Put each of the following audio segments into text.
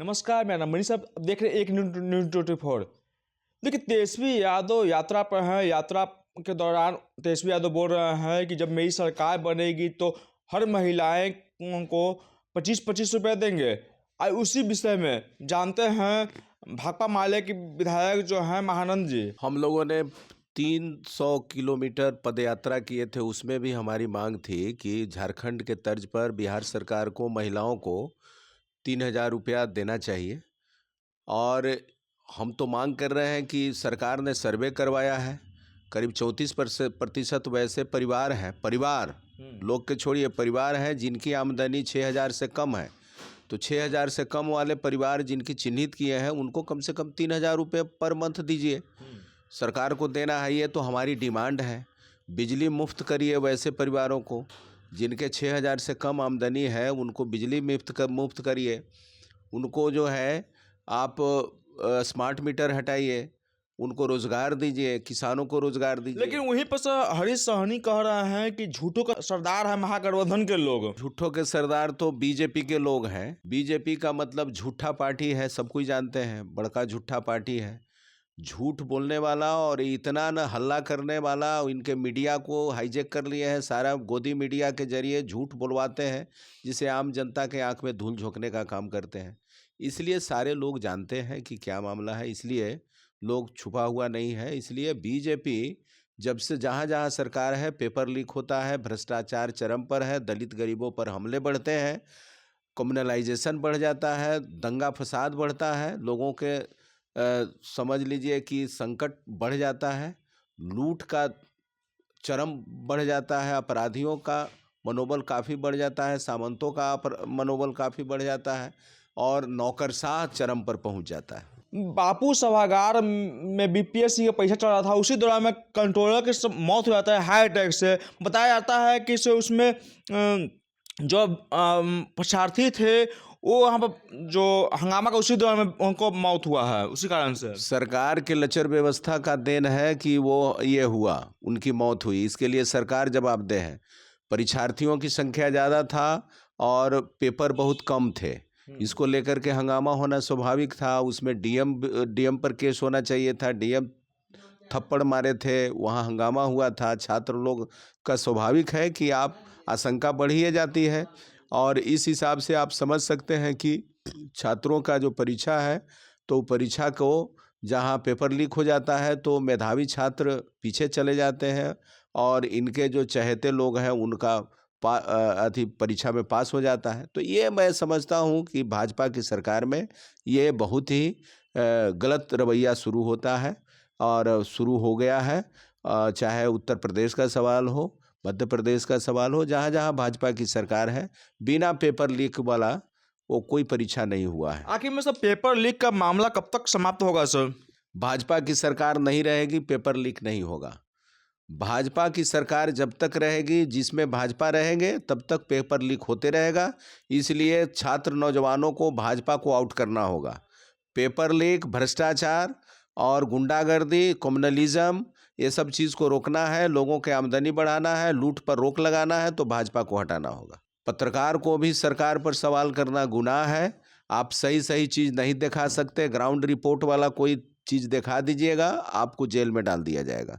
नमस्कार, मेरा नाम मनीष। आप देख रहे हैं एक न्यूज़ 24। देखिए, तेजस्वी यादव यात्रा पर हैं। यात्रा के दौरान तेजस्वी यादव बोल रहे हैं कि जब मेरी सरकार बनेगी तो हर महिलाएं को 25-25 रुपये देंगे। आज उसी विषय में जानते हैं भाकपा माले के विधायक जो हैं महानंद जी। हम लोगों ने 300 किलोमीटर पदयात्रा किए थे। उसमें भी हमारी मांग थी कि झारखंड के तर्ज पर बिहार सरकार को महिलाओं को 3,000 रुपया देना चाहिए। और हम तो मांग कर रहे हैं कि सरकार ने सर्वे करवाया है, करीब 34% वैसे परिवार हैं, लोग के छोड़िए, परिवार हैं जिनकी आमदनी 6,000 से कम है। तो 6,000 से कम वाले परिवार जिनकी चिन्हित किए हैं उनको कम से कम 3,000 रुपये पर मंथ दीजिए। सरकार को देना है, ये तो हमारी डिमांड है। बिजली मुफ्त करिए वैसे परिवारों को जिनके 6,000 से कम आमदनी है, उनको बिजली मुफ्त करिए। उनको जो है आप स्मार्ट मीटर हटाइए, उनको रोजगार दीजिए, किसानों को रोजगार दीजिए। लेकिन वहीं पर हरीश सहनी कह रहे हैं कि झूठों का सरदार है महागठबंधन के लोग। झूठों के सरदार तो बीजेपी के लोग हैं। बीजेपी का मतलब झूठा पार्टी है, सब कोई जानते हैं, बड़का झूठा पार्टी है। झूठ बोलने वाला और इतना न हल्ला करने वाला, इनके मीडिया को हाईजैक कर लिए हैं। सारा गोदी मीडिया के जरिए झूठ बुलवाते हैं, जिसे आम जनता के आंख में धूल झोंकने का काम करते हैं। इसलिए सारे लोग जानते हैं कि क्या मामला है, इसलिए लोग छुपा हुआ नहीं है। इसलिए बीजेपी जब से जहाँ जहाँ सरकार है, पेपर लीक होता है, भ्रष्टाचार चरम पर है, दलित गरीबों पर हमले बढ़ते हैं, कम्युनलाइजेशन बढ़ जाता है, दंगा फसाद बढ़ता है, लोगों के समझ लीजिए कि संकट बढ़ जाता है, लूट का चरम बढ़ जाता है, अपराधियों का मनोबल काफ़ी बढ़ जाता है, सामंतों का मनोबल काफ़ी बढ़ जाता है और नौकरशाह चरम पर पहुंच जाता है। बापू सभागार में बीपीएससी का पैसा चल रहा था, उसी दौरान में कंट्रोलर की मौत हो जाता है हार्ट अटैक से। बताया जाता है कि उसमें जो परीक्षार्थी थे वो वहाँ पर जो हंगामा का उसी दौरान में उनको मौत हुआ है, उसी कारण से। सरकार के लचर व्यवस्था का देन है कि वो ये हुआ, उनकी मौत हुई। इसके लिए सरकार जवाबदेह है। परीक्षार्थियों की संख्या ज़्यादा था और पेपर बहुत कम थे, इसको लेकर के हंगामा होना स्वाभाविक था। उसमें डीएम पर केस होना चाहिए था, डीएम थप्पड़ मारे थे, वहाँ हंगामा हुआ था। छात्र लोग का स्वाभाविक है कि आप आशंका बढ़ी जाती है और इस हिसाब से आप समझ सकते हैं कि छात्रों का जो परीक्षा है, तो परीक्षा को जहाँ पेपर लीक हो जाता है तो मेधावी छात्र पीछे चले जाते हैं और इनके जो चहेते लोग हैं उनका परीक्षा में पास हो जाता है। तो ये मैं समझता हूँ कि भाजपा की सरकार में ये बहुत ही गलत रवैया शुरू होता है और शुरू हो गया है। चाहे उत्तर प्रदेश का सवाल हो, मध्य प्रदेश का सवाल हो, जहाँ जहाँ भाजपा की सरकार है, बिना पेपर लीक वाला वो कोई परीक्षा नहीं हुआ है। आखिर में सब पेपर लीक का मामला कब तक समाप्त होगा सर? भाजपा की सरकार नहीं रहेगी, पेपर लीक नहीं होगा। भाजपा की सरकार जब तक रहेगी, जिसमें भाजपा रहेंगे, तब तक पेपर लीक होते रहेगा। इसलिए छात्र नौजवानों को भाजपा को आउट करना होगा। पेपर लीक, भ्रष्टाचार और गुंडागर्दी, कम्युनलिज्म, ये सब चीज़ को रोकना है, लोगों के आमदनी बढ़ाना है, लूट पर रोक लगाना है, तो भाजपा को हटाना होगा। पत्रकार को भी सरकार पर सवाल करना गुनाह है। आप सही चीज़ नहीं दिखा सकते, ग्राउंड रिपोर्ट वाला कोई चीज़ दिखा दीजिएगा, आपको जेल में डाल दिया जाएगा।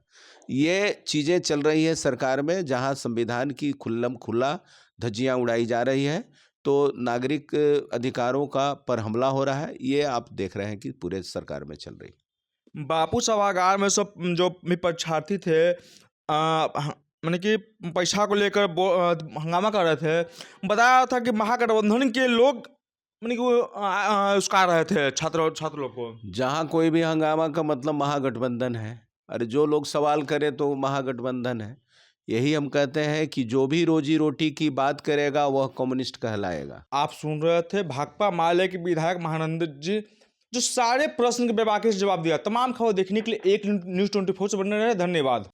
ये चीज़ें चल रही है सरकार में, जहां संविधान की खुल्लम खुल्ला धज्जियां उड़ाई जा रही है, तो नागरिक अधिकारों का पर हमला हो रहा है। ये आप देख रहे हैं कि पूरे सरकार में चल रही। बापू सभागार में सब जो परीक्षार्थी थे मैंने कि परीक्षा को लेकर हंगामा कर रहे थे। बताया था कि महागठबंधन के लोग मैंने कि उसका रहे थे छात्र लोग को। जहाँ कोई भी हंगामा का मतलब महागठबंधन है। अरे जो लोग सवाल करें तो महागठबंधन है। यही हम कहते हैं कि जो भी रोजी रोटी की बात करेगा वह कम्युनिस्ट कहलाएगा। आप सुन रहे थे भाकपा माले के विधायक महानंद जी, जो सारे प्रश्न के बेबाकी से जवाब दिया। तमाम खबर देखने के लिए एक न्यूज़ 24 से बने रहे। धन्यवाद।